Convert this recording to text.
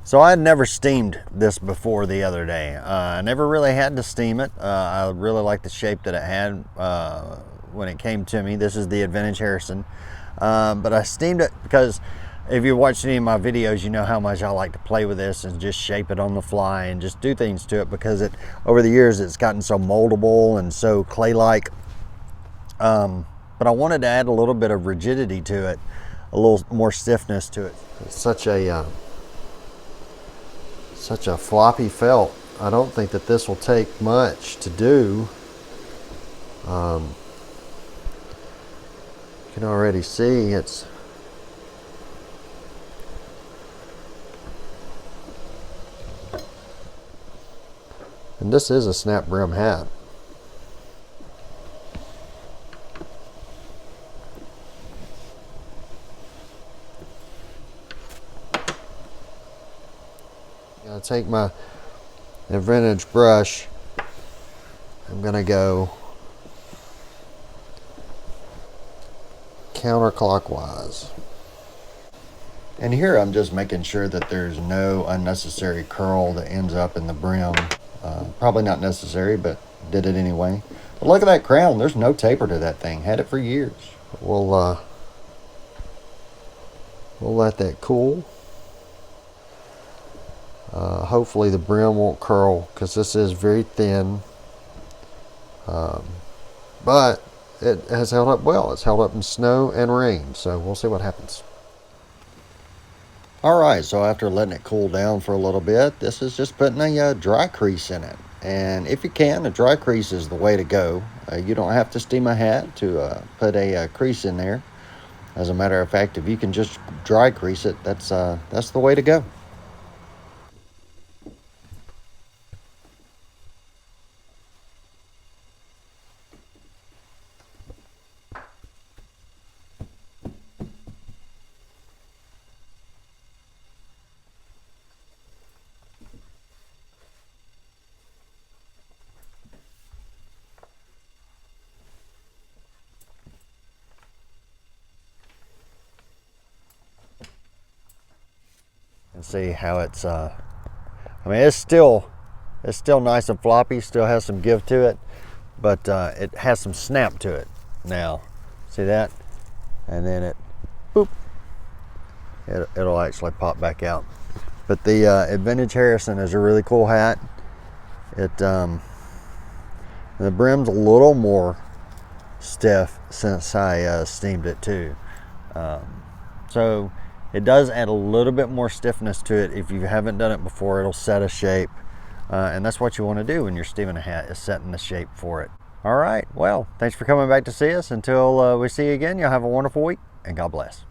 So I had never steamed this before the other day. I never really had to steam it. I really liked the shape that it had when it came to me. This is the AdVintage Harrison. But I steamed it because if you watched any of my videos, you know how much I like to play with this and just shape it on the fly and just do things to it, because over the years it's gotten so moldable and so clay-like. But I wanted to add a little bit of rigidity to it, a little more stiffness to it. It's such a floppy felt. I don't think that this will take much to do. You can already see it's and this is a snap brim hat. I'm gonna take my AdVintage brush. I'm gonna go counterclockwise. And here I'm just making sure that there's no unnecessary curl that ends up in the brim. Probably not necessary, but did it anyway. But look at that crown. There's no taper to that thing. Had it for years. We'll let that cool. Hopefully the brim won't curl, because this is very thin. But it has held up well. It's held up in snow and rain, so we'll see what happens. Alright, so after letting it cool down for a little bit, this is just putting a dry crease in it. And if you can, a dry crease is the way to go. You don't have to steam a hat to put a crease in there. As a matter of fact, if you can just dry crease it, that's the way to go. And see how it's I mean, it's still nice and floppy, still has some give to it, but it has some snap to it now. See that? And then it boop, it'll actually pop back out. But the AdVintage Harrison is a really cool hat. The brim's a little more stiff since I steamed it too. So it does add a little bit more stiffness to it. If you haven't done it before, it'll set a shape. And that's what you want to do when you're steaming a hat, is setting the shape for it. All right, well, thanks for coming back to see us. Until we see you again, y'all have a wonderful week, and God bless.